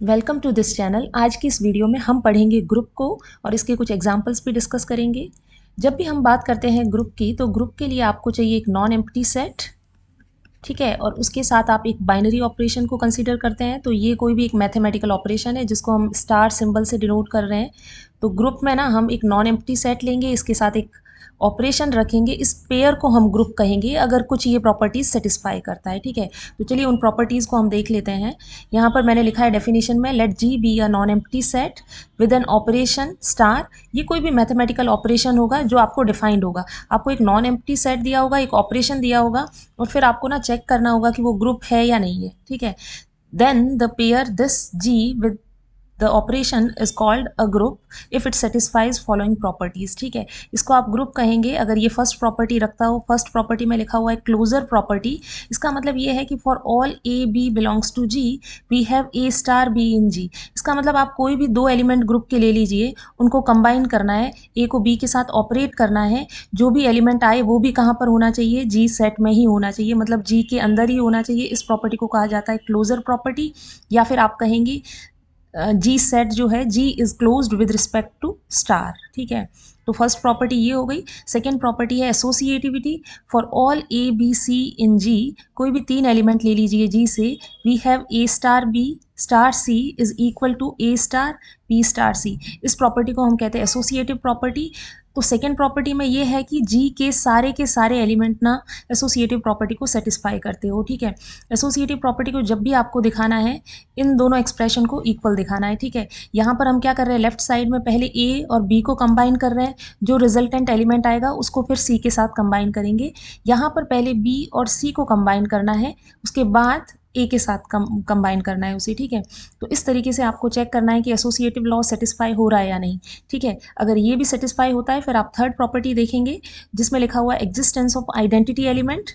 Welcome to this channel. आज की इस वीडियो में हम पढ़ेंगे ग्रुप को और इसके कुछ एग्जांपल्स भी डिस्कस करेंगे। जब भी हम बात करते हैं ग्रुप की तो ग्रुप के लिए आपको चाहिए एक नॉन एम्प्टी सेट, ठीक है, और उसके साथ आप एक बाइनरी ऑपरेशन को कंसीडर करते हैं। तो ये कोई भी एक मैथमेटिकल ऑपरेशन है जिसको हम स्टार सिंबल से डिनोट कर रहे हैं। तो ग्रुप में ना हम एक नॉन एम्प्टी सेट लेंगे, इसके साथ एक ऑपरेशन रखेंगे, इस पेयर को हम ग्रुप कहेंगे अगर कुछ ये प्रॉपर्टीज सेटिस्फाई करता है, ठीक है। तो चलिए उन प्रॉपर्टीज को हम देख लेते हैं। यहाँ पर मैंने लिखा है डेफिनेशन में, let G be a non empty set with an operation star. ये कोई भी मैथमेटिकल ऑपरेशन होगा जो आपको डिफाइंड होगा। आपको एक नॉन एम्प्टी सेट दिया होगा, एक ऑपरेशन दिया होगा, और फिर आपको ना चेक करना होगा कि वो ग्रुप है या नहीं है, ठीक है। Then the pair this G with the operation is called a group if it satisfies following properties, ठीक है। इसको आप ग्रुप कहेंगे अगर ये फर्स्ट प्रॉपर्टी रखता हो। फर्स्ट प्रॉपर्टी में लिखा हुआ है क्लोजर प्रॉपर्टी। इसका मतलब ये है कि for all a B belongs to G we have a star b in G. इसका मतलब आप कोई भी दो एलिमेंट ग्रुप के ले लीजिए, उनको कंबाइन करना है, ए को बी के साथ ऑपरेट करना है, जो भी एलिमेंट आए वो भी कहाँ पर होना चाहिए, जी सेट में ही होना चाहिए, मतलब जी के अंदर ही होना चाहिए। इस प्रॉपर्टी को कहा जाता है क्लोजर प्रॉपर्टी, या फिर आप कहेंगे जी सेट जो है, G is closed with respect to star, ठीक है। तो फर्स्ट प्रॉपर्टी ये हो गई। सेकेंड प्रॉपर्टी है associativity. For all a b c in G, कोई भी तीन एलिमेंट ले लीजिए जी से, we have a star b star c is equal to a star b star c. इस प्रॉपर्टी को हम कहते हैं एसोसिएटिव प्रॉपर्टी। तो सेकेंड प्रॉपर्टी में ये है कि जी के सारे एलिमेंट ना एसोसिएटिव प्रॉपर्टी को सेटिस्फाई करते हो, ठीक है। एसोसिएटिव प्रॉपर्टी को जब भी आपको दिखाना है, इन दोनों एक्सप्रेशन को इक्वल दिखाना है, ठीक है। यहाँ पर हम क्या कर रहे हैं, लेफ्ट साइड में पहले ए और बी को कंबाइन कर रहे हैं, जो रिजल्टेंट एलिमेंट आएगा उसको फिर सी के साथ कंबाइन करेंगे। यहाँ पर पहले बी और सी को कंबाइन करना है, उसके बाद ए के साथ कंबाइन करना है उसे, ठीक है। तो इस तरीके से आपको चेक करना है कि एसोसिएटिव लॉ सेटिस्फाई हो रहा है या नहीं, ठीक है। अगर ये भी सेटिस्फाई होता है फिर आप थर्ड प्रॉपर्टी देखेंगे जिसमें लिखा हुआ है existence of identity element.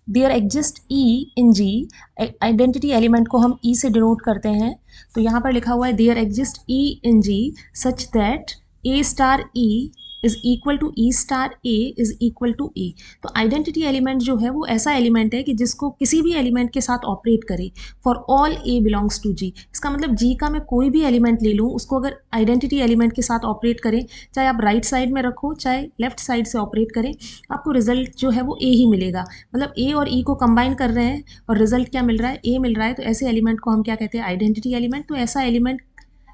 There exist e in G. Identity element को हम ई से डिनोट करते हैं। तो यहाँ पर लिखा हुआ है there exist e in G such that a star e is equal to e star a is equal to a. तो आइडेंटिटी एलिमेंट जो है वो ऐसा एलिमेंट है कि जिसको किसी भी एलिमेंट के साथ ऑपरेट करे for all a belongs to G. इसका मतलब जी का मैं कोई भी एलिमेंट ले लूँ, उसको अगर आइडेंटिटी एलिमेंट के साथ ऑपरेट करें, चाहे आप राइट साइड में रखो चाहे लेफ्ट साइड से ऑपरेट करें, आपको रिजल्ट जो है वो ए ही मिलेगा। मतलब ए और ई को कंबाइन कर रहे हैं और रिजल्ट क्या मिल रहा है, ए मिल रहा है। तो ऐसे एलिमेंट को हम क्या कहते हैं, आइडेंटिटी एलिमेंट। तो ऐसा एलिमेंट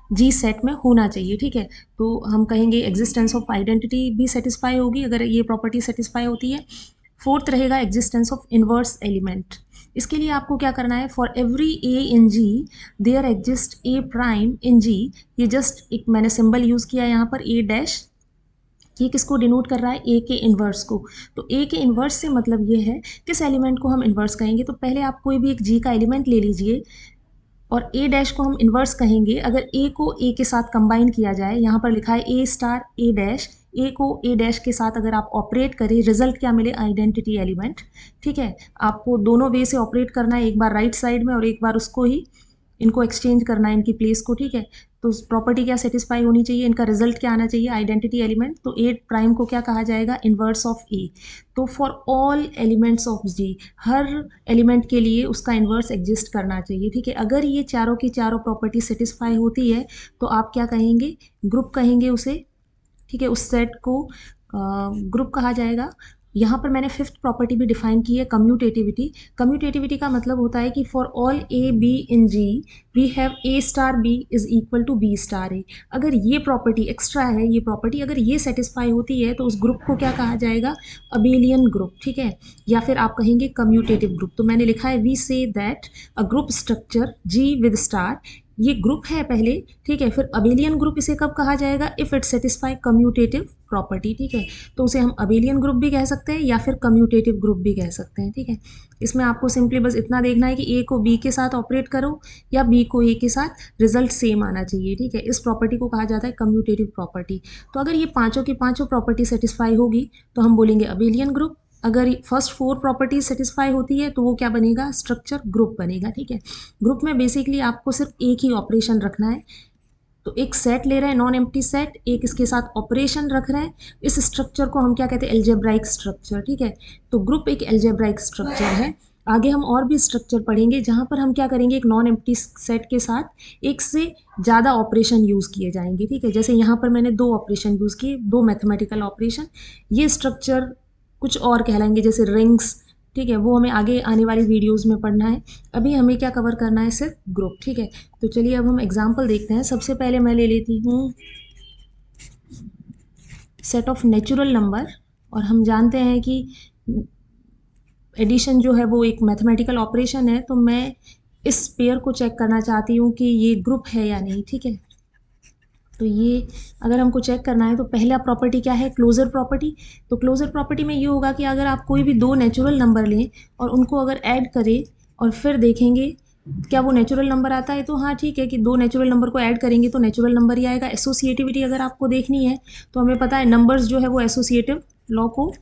जी सेट में होना चाहिए, ठीक है। तो हम कहेंगे एग्जिस्टेंस ऑफ आइडेंटिटी भी सेटिस्फाई होगी अगर ये प्रॉपर्टी सेटिस्फाई होती है। फोर्थ रहेगा एग्जिस्टेंस ऑफ इनवर्स एलिमेंट। इसके लिए आपको क्या करना है, for every a in G there exist a prime in G. ये जस्ट एक मैंने सिंबल यूज किया है यहाँ पर, ए डैश। ये किसको डिनोट कर रहा है, ए के इन्वर्स को। तो ए के इन्वर्स से मतलब ये है किस एलिमेंट को हम इन्वर्स कहेंगे। तो पहले आप कोई भी एक जी का एलिमेंट ले लीजिए और ए डैश को हम इन्वर्स कहेंगे अगर ए को ए के साथ कंबाइन किया जाए। यहाँ पर लिखा है ए स्टार ए डैश, ए को ए डैश के साथ अगर आप ऑपरेट करें, रिजल्ट क्या मिले, आइडेंटिटी एलिमेंट, ठीक है। आपको दोनों वे से ऑपरेट करना है, एक बार राइट साइड में और एक बार उसको ही, इनको एक्सचेंज करना है इनकी प्लेस को, ठीक है। तो प्रॉपर्टी क्या सेटिस्फाई होनी चाहिए, इनका रिजल्ट क्या आना चाहिए, आइडेंटिटी एलिमेंट। तो ए प्राइम को क्या कहा जाएगा, इन्वर्स ऑफ ए। तो for all elements of G, हर एलिमेंट के लिए उसका इन्वर्स एग्जिस्ट करना चाहिए, ठीक है। अगर ये चारों की चारों प्रॉपर्टी सेटिस्फाई होती है तो आप क्या कहेंगे, ग्रुप कहेंगे उसे, ठीक है। उस सेट को ग्रुप कहा जाएगा। यहाँ पर मैंने फिफ्थ प्रॉपर्टी भी डिफाइन की है, कम्यूटेटिविटी। कम्यूटेटिविटी का मतलब होता है कि for all a b in G we have a star b is equal to b star a. अगर ये प्रॉपर्टी एक्स्ट्रा है, ये प्रॉपर्टी अगर ये सेटिस्फाई होती है तो उस ग्रुप को क्या कहा जाएगा, अबेलियन ग्रुप, ठीक है। या फिर आप कहेंगे कम्यूटेटिव ग्रुप। तो मैंने लिखा है we say that a group structure G with star, ये ग्रुप है पहले, ठीक है। फिर अबेलियन ग्रुप इसे कब कहा जाएगा, if it satisfy commutative property, ठीक है। तो उसे हम अबेलियन ग्रुप भी कह सकते हैं या फिर कम्यूटेटिव ग्रुप भी कह सकते हैं, ठीक है। इसमें आपको सिंपली बस इतना देखना है कि ए को बी के साथ ऑपरेट करो या बी को ए के साथ, रिजल्ट सेम आना चाहिए, ठीक है। इस प्रॉपर्टी को कहा जाता है कम्यूटेटिव प्रॉपर्टी। तो अगर ये पांचों की पांचों प्रॉपर्टी सेटिस्फाई होगी तो हम बोलेंगे अबेलियन ग्रुप। अगर फर्स्ट फोर प्रॉपर्टीज सेटिस्फाई होती है तो वो क्या बनेगा, स्ट्रक्चर ग्रुप बनेगा, ठीक है। ग्रुप में बेसिकली आपको सिर्फ एक ही ऑपरेशन रखना है। तो एक सेट ले रहे हैं, नॉन एम्प्टी सेट, एक इसके साथ ऑपरेशन रख रहे हैं। इस स्ट्रक्चर को हम क्या कहते हैं, एल्जेब्राइक स्ट्रक्चर, ठीक है। तो ग्रुप एक एल्जेब्राइक स्ट्रक्चर है। आगे हम और भी स्ट्रक्चर पढ़ेंगे जहाँ पर हम क्या करेंगे, एक नॉन एम्प्टी सेट के साथ एक से ज़्यादा ऑपरेशन यूज़ किए जाएंगे, ठीक है। जैसे यहाँ पर मैंने 2 ऑपरेशन यूज़ किए, 2 मैथमेटिकल ऑपरेशन। ये स्ट्रक्चर कुछ और कहलाएंगे जैसे रिंग्स, ठीक है, वो हमें आगे आने वाली वीडियोज़ में पढ़ना है। अभी हमें क्या कवर करना है, सिर्फ ग्रुप, ठीक है। तो चलिए अब हम एग्जाम्पल देखते हैं। सबसे पहले मैं ले लेती हूँ सेट ऑफ नेचुरल नंबर, और हम जानते हैं कि एडिशन जो है वो एक मैथमेटिकल ऑपरेशन है, तो मैं इस पेयर को चेक करना चाहती हूँ कि ये ग्रुप है या नहीं, ठीक है। तो ये अगर हमको चेक करना है तो पहला प्रॉपर्टी क्या है, क्लोजर प्रॉपर्टी। तो क्लोजर प्रॉपर्टी में ये होगा कि अगर आप कोई भी 2 नेचुरल नंबर लें और उनको अगर ऐड करें और फिर देखेंगे क्या वो नेचुरल नंबर आता है, तो हाँ ठीक है कि 2 नेचुरल नंबर को ऐड करेंगे तो नेचुरल नंबर ही आएगा। एसोसिएटिविटी अगर आपको देखनी है तो हमें पता है नंबर्स जो है वो एसोसिएटिव लॉ को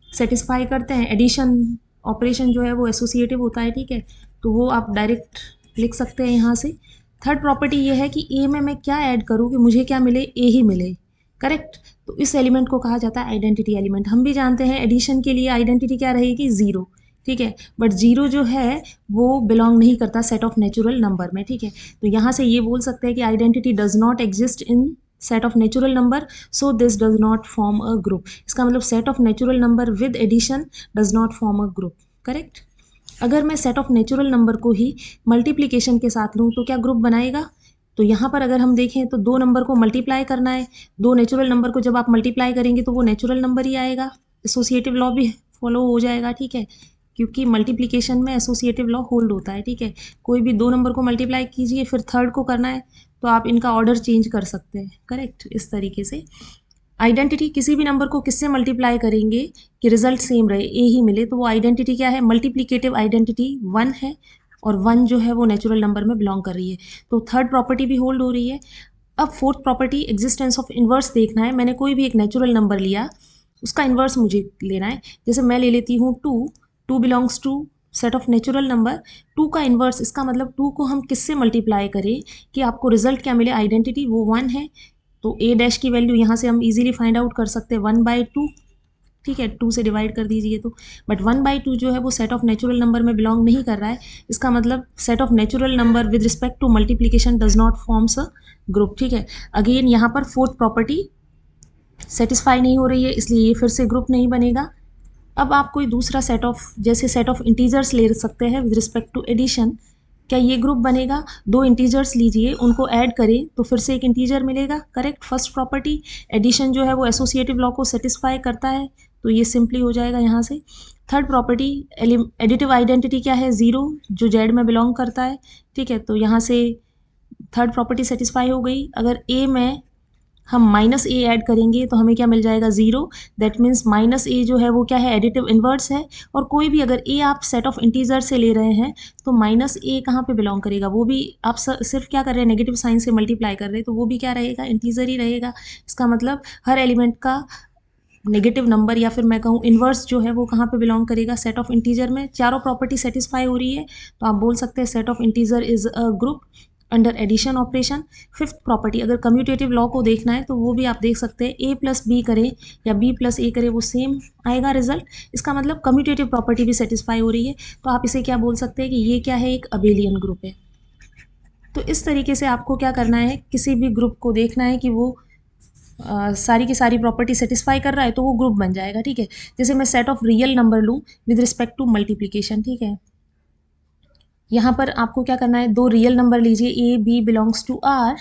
सेटिस्फाई करते हैं। एडिशन ऑपरेशन जो है वो एसोसिएटिव होता है, ठीक है। तो वो आप डायरेक्ट लिख सकते हैं यहाँ से। थर्ड प्रॉपर्टी ये है कि ए में मैं क्या ऐड करूँ कि मुझे क्या मिले, ए ही मिले, करेक्ट। तो इस एलिमेंट को कहा जाता है आइडेंटिटी एलिमेंट। हम भी जानते हैं एडिशन के लिए आइडेंटिटी क्या रहेगी, ज़ीरो, ठीक है। बट ज़ीरो जो है वो बिलोंग नहीं करता सेट ऑफ नेचुरल नंबर में, ठीक है। तो यहाँ से ये बोल सकते हैं कि identity does not exist in set of natural number, so this does not form a group. इसका मतलब set of natural number with addition does not form a group, correct. अगर मैं सेट ऑफ नेचुरल नंबर को ही multiplication के साथ लूँ तो क्या ग्रुप बनाएगा। तो यहाँ पर अगर हम देखें तो 2 नंबर को मल्टीप्लाई करना है, 2 नेचुरल नंबर को जब आप मल्टीप्लाई करेंगे तो वो नेचुरल नंबर ही आएगा। एसोसिएटिव लॉ भी फॉलो हो जाएगा, ठीक है, क्योंकि मल्टीप्लिकेशन में एसोसिएटिव लॉ होल्ड होता है, ठीक है। कोई भी 2 नंबर को मल्टीप्लाई कीजिए, फिर थर्ड को करना है तो आप इनका ऑर्डर चेंज कर सकते हैं, करेक्ट। इस तरीके से आइडेंटिटी किसी भी नंबर को किससे मल्टीप्लाई करेंगे कि रिजल्ट सेम रहे, ए ही मिले, तो वो आइडेंटिटी क्या है, मल्टीप्लिकेटिव आइडेंटिटी 1 है, और 1 जो है वो नेचुरल नंबर में बिलोंग कर रही है। तो थर्ड प्रॉपर्टी भी होल्ड हो रही है। अब fourth property existence of inverse देखना है। मैंने कोई भी एक नेचुरल नंबर लिया, उसका इन्वर्स मुझे लेना है। जैसे मैं ले लेती हूँ 2, 2 belongs to set of natural number. 2 का इन्वर्स, इसका मतलब 2 को हम किससे मल्टीप्लाई करें कि आपको रिजल्ट क्या मिले, आइडेंटिटी वो 1 है। तो ए डैश की वैल्यू यहाँ से हम इजीली फाइंड आउट कर सकते हैं 1/2, ठीक है, 2 से डिवाइड कर दीजिए तो। बट 1/2 जो है वो सेट ऑफ नेचुरल नंबर में बिलोंग नहीं कर रहा है। इसका मतलब set of natural number with respect to multiplication does not forms a group, ठीक है। अगेन यहाँ पर फोर्थ प्रॉपर्टी सेटिस्फाई नहीं हो रही है, इसलिए ये फिर से ग्रुप नहीं बनेगा। अब आप कोई दूसरा सेट ऑफ, जैसे सेट ऑफ इंटीजर्स ले सकते हैं विद रिस्पेक्ट टू एडिशन, क्या ये ग्रुप बनेगा। 2 इंटीजर्स लीजिए, उनको ऐड करें तो फिर से एक इंटीजर मिलेगा, करेक्ट। फर्स्ट प्रॉपर्टी एडिशन जो है वो एसोसिएटिव लॉ को सेटिस्फाई करता है, तो ये सिंपली हो जाएगा यहाँ से। थर्ड प्रॉपर्टी एडिटिव आइडेंटिटी क्या है, 0, जो जेड में बिलोंग करता है, ठीक है। तो यहाँ से थर्ड प्रॉपर्टी सेटिस्फाई हो गई। अगर ए में हम माइनस ए ऐड करेंगे तो हमें क्या मिल जाएगा, 0। दैट मीन्स माइनस ए जो है वो क्या है, एडिटिव इन्वर्स है। और कोई भी अगर ए आप सेट ऑफ इंटीजर से ले रहे हैं तो माइनस ए कहाँ पे बिलोंग करेगा, वो भी आप सिर्फ क्या कर रहे हैं, नेगेटिव साइन से मल्टीप्लाई कर रहे हैं, तो वो भी क्या रहेगा, इंटीजर ही रहेगा। इसका मतलब हर एलिमेंट का नेगेटिव नंबर या फिर मैं कहूँ इन्वर्स जो है वो कहाँ पे बिलोंग करेगा, सेट ऑफ इंटीजर में। चारों प्रॉपर्टी सेटिस्फाई हो रही है तो आप बोल सकते हैं set of integer is a group under addition operation. Fifth property अगर कम्यूटेटिव लॉ को देखना है तो वो भी आप देख सकते हैं, ए प्लस बी करें या बी प्लस ए करें वो सेम आएगा रिजल्ट। इसका मतलब कम्यूटेटिव प्रॉपर्टी भी सेटिस्फाई हो रही है, तो आप इसे क्या बोल सकते हैं कि ये क्या है, एक अबेलियन ग्रुप है। तो इस तरीके से आपको क्या करना है, किसी भी ग्रुप को देखना है कि वो सारी की सारी प्रॉपर्टी सेटिस्फाई कर रहा है तो वो ग्रुप बन जाएगा, ठीक है। जैसे मैं सेट ऑफ रियल नंबर लूँ विद रिस्पेक्ट टू मल्टीप्लिकेशन, ठीक है। यहाँ पर आपको क्या करना है, 2 रियल नंबर लीजिए, A B belongs to R,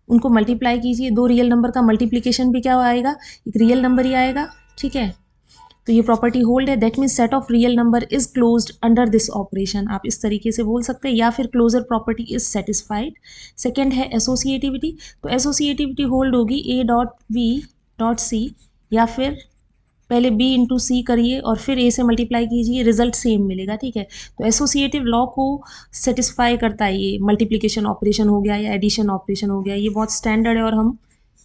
उनको मल्टीप्लाई कीजिए। 2 रियल नंबर का मल्टीप्लिकेशन भी क्या आएगा, एक रियल नंबर ही आएगा, ठीक है। तो ये प्रॉपर्टी होल्ड है। That means set of real number is closed under this operation, आप इस तरीके से बोल सकते हैं, या फिर closure property is satisfied. Second है एसोसिएटिविटी, तो एसोसिएटिविटी होल्ड होगी A dot B dot C, या फिर पहले b इंटू सी करिए और फिर a से मल्टीप्लाई कीजिए, रिजल्ट सेम मिलेगा, ठीक है। तो एसोसिएटिव लॉ को सेटिस्फाई करता है ये मल्टीप्लिकेशन ऑपरेशन हो गया या एडिशन ऑपरेशन हो गया, ये बहुत स्टैंडर्ड है और हम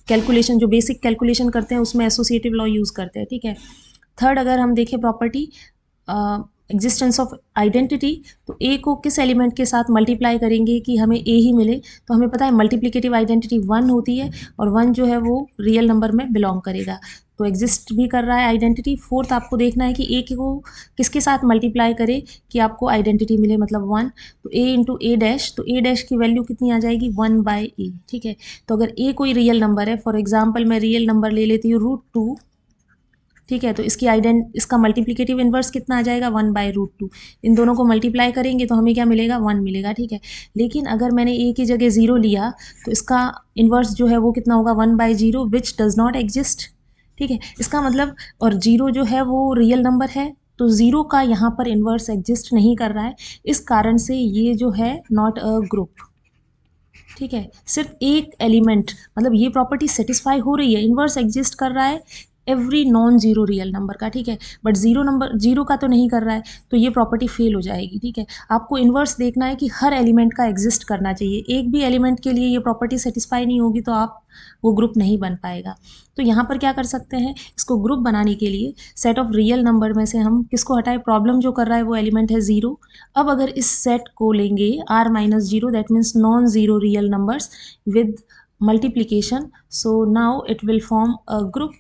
कैलकुलेशन जो बेसिक कैलकुलेशन करते हैं उसमें एसोसिएटिव लॉ यूज़ करते हैं, ठीक है। थर्ड अगर हम देखें प्रॉपर्टी एग्जिस्टेंस ऑफ आइडेंटिटी, तो ए को किस एलिमेंट के साथ मल्टीप्लाई करेंगे कि हमें ए ही मिले, तो हमें पता है मल्टीप्लिकेटिव आइडेंटिटी 1 होती है और 1 जो है वो रियल नंबर में बिलोंग करेगा। तो एग्जिस्ट भी कर रहा है आइडेंटिटी। फोर्थ आपको देखना है कि ए को किसके साथ मल्टीप्लाई करे कि आपको आइडेंटिटी मिले, मतलब 1। तो ए इंटू ए डैश, तो ए डैश की वैल्यू कितनी आ जाएगी 1/a, ठीक है। तो अगर ए कोई रियल नंबर है, फॉर एग्जाम्पल मैं रियल नंबर ले लेती हूँ √2, ठीक है, तो इसका मल्टीप्लिकेटिव इन्वर्स कितना आ जाएगा 1/√2। इन दोनों को मल्टीप्लाई करेंगे तो हमें क्या मिलेगा 1 मिलेगा, ठीक है। लेकिन अगर मैंने ए की जगह 0 लिया तो इसका इन्वर्स जो है वो कितना होगा 1/0, विच डज नॉट एग्जिस्ट, ठीक है। इसका मतलब, और 0 जो है वो रियल नंबर है, तो 0 का यहाँ पर इन्वर्स एग्जिस्ट नहीं कर रहा है। इस कारण से ये जो है नॉट अ ग्रुप, ठीक है। सिर्फ एक एलिमेंट, मतलब ये प्रॉपर्टी सेटिस्फाई हो रही है, इन्वर्स एग्जिस्ट कर रहा है every non zero real number का, ठीक है, बट जीरो का तो नहीं कर रहा है, तो ये प्रॉपर्टी फेल हो जाएगी, ठीक है। आपको इन्वर्स देखना है कि हर एलिमेंट का एग्जिस्ट करना चाहिए। एक भी एलिमेंट के लिए ये प्रॉपर्टी सेटिस्फाई नहीं होगी तो आप वो ग्रुप नहीं बन पाएगा। तो यहाँ पर क्या कर सकते हैं, इसको ग्रुप बनाने के लिए सेट ऑफ रियल नंबर में से हम किसको हटाए, प्रॉब्लम जो कर रहा है वो एलिमेंट है 0। अब अगर इस सेट को लेंगे r-0, that means non zero real numbers with multiplication, so now it will form a group.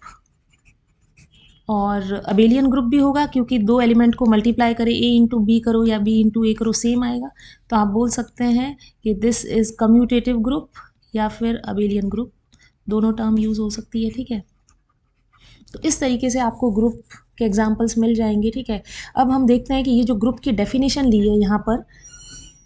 और अबेलियन ग्रुप भी होगा क्योंकि दो एलिमेंट को मल्टीप्लाई करे, a इंटू बी करो या b इंटू a करो, सेम आएगा। तो आप बोल सकते हैं कि दिस इज़ कम्यूटेटिव ग्रुप या फिर अबेलियन ग्रुप, दोनों टर्म यूज़ हो सकती है, ठीक है। तो इस तरीके से आपको ग्रुप के एग्जांपल्स मिल जाएंगे, ठीक है। अब हम देखते हैं कि ये जो ग्रुप की डेफिनेशन ली है यहाँ पर,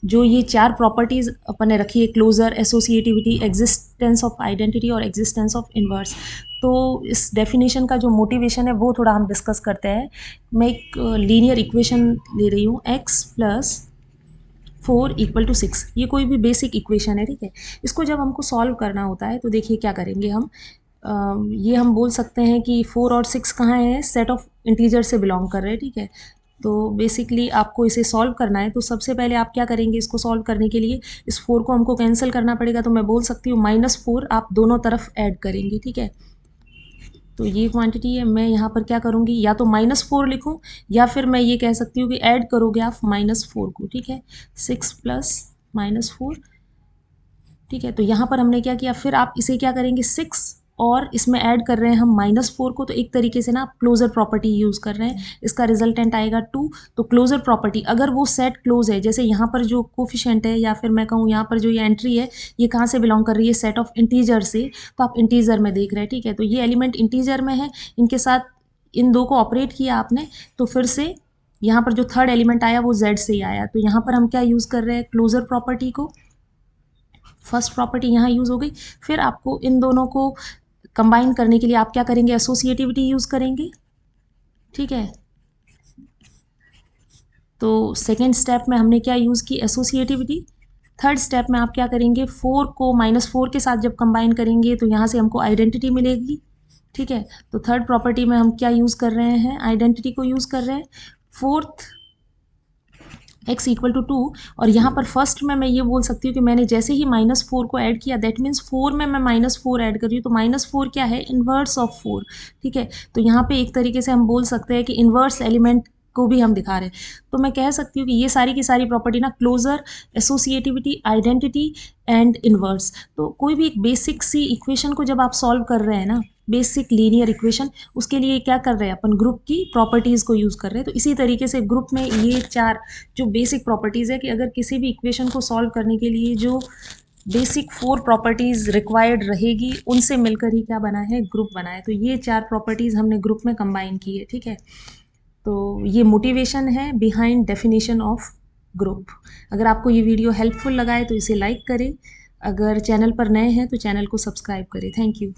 जो ये 4 प्रॉपर्टीज़ अपन ने रखी है, closure, associativity, existence of identity और एग्जिस्टेंस ऑफ इन्वर्स। तो इस डेफिनेशन का जो मोटिवेशन है वो थोड़ा हम डिस्कस करते हैं। मैं एक लीनियर इक्वेशन ले रही हूँ, x + 4 = 6। ये कोई भी बेसिक इक्वेशन है, ठीक है। इसको जब हमको सॉल्व करना होता है तो देखिए क्या करेंगे हम, ये हम बोल सकते हैं कि 4 और 6 कहाँ है, सेट ऑफ इंटीजर से बिलोंग कर रहे हैं, ठीक है। तो बेसिकली आपको इसे सॉल्व करना है, तो सबसे पहले आप क्या करेंगे, इसको सॉल्व करने के लिए इस 4 को हमको कैंसिल करना पड़ेगा। तो मैं बोल सकती हूँ -4 आप दोनों तरफ ऐड करेंगे, ठीक है। तो ये क्वांटिटी है, मैं यहाँ पर क्या करूँगी, या तो -4 लिखूँ या फिर मैं ये कह सकती हूँ कि ऐड करोगे आप -4 को, ठीक है। 6 + -4, ठीक है। तो यहाँ पर हमने क्या किया, फिर आप इसे क्या करेंगे 6 और इसमें ऐड कर रहे हैं हम -4 को, तो एक तरीके से ना आप क्लोजर प्रॉपर्टी यूज़ कर रहे हैं। इसका रिजल्टेंट आएगा 2। तो क्लोजर प्रॉपर्टी, अगर वो सेट क्लोज है, जैसे यहाँ पर जो कोफिशिएंट है या फिर मैं कहूँ यहाँ पर जो ये एंट्री है, ये कहाँ से बिलोंग कर रही है, सेट ऑफ इंटीजर से, तो आप इंटीजर में देख रहे हैं, ठीक है। तो ये एलिमेंट इंटीजर में है, इनके साथ इन दो को ऑपरेट किया आपने, तो फिर से यहाँ पर जो थर्ड एलिमेंट आया वो Z से ही आया। तो यहाँ पर हम क्या यूज़ कर रहे हैं, क्लोजर प्रॉपर्टी को, फर्स्ट प्रॉपर्टी यहाँ यूज़ हो गई। फिर आपको इन दोनों को कंबाइन करने के लिए आप क्या करेंगे, एसोसिएटिविटी यूज़ करेंगे, ठीक है। तो सेकेंड स्टेप में हमने क्या यूज़ की, एसोसिएटिविटी। थर्ड स्टेप में आप क्या करेंगे, 4 को -4 के साथ जब कंबाइन करेंगे तो यहाँ से हमको आइडेंटिटी मिलेगी, ठीक है। तो थर्ड प्रॉपर्टी में हम क्या यूज़ कर रहे हैं, आइडेंटिटी को यूज़ कर रहे हैं। फोर्थ, x = 2, और यहाँ पर फर्स्ट में मैं ये बोल सकती हूँ कि मैंने जैसे ही -4 को ऐड किया, दैट मीन्स 4 में मैं -4 ऐड कर रही हूँ, तो -4 क्या है, इन्वर्स ऑफ 4, ठीक है। तो यहाँ पे एक तरीके से हम बोल सकते हैं कि इन्वर्स एलिमेंट को भी हम दिखा रहे हैं। तो मैं कह सकती हूँ कि ये सारी की सारी प्रॉपर्टी ना, closure, associativity, identity and inverse. तो कोई भी एक बेसिक सी इक्वेशन को जब आप सॉल्व कर रहे हैं ना, बेसिक लीनियर इक्वेशन, उसके लिए क्या कर रहे हैं अपन, ग्रुप की प्रॉपर्टीज़ को यूज़ कर रहे हैं। तो इसी तरीके से ग्रुप में ये 4 जो बेसिक प्रॉपर्टीज़ है कि अगर किसी भी इक्वेशन को सॉल्व करने के लिए जो बेसिक 4 प्रॉपर्टीज़ रिक्वायर्ड रहेगी, उनसे मिलकर ही क्या बना है, ग्रुप बना है। तो ये 4 प्रॉपर्टीज़ हमने ग्रुप में कंबाइन की है, ठीक है। तो ये मोटिवेशन है बिहाइंड डेफिनेशन ऑफ ग्रुप। अगर आपको ये वीडियो हेल्पफुल लगा है तो इसे लाइक करें, अगर चैनल पर नए हैं तो चैनल को सब्सक्राइब करें। Thank you.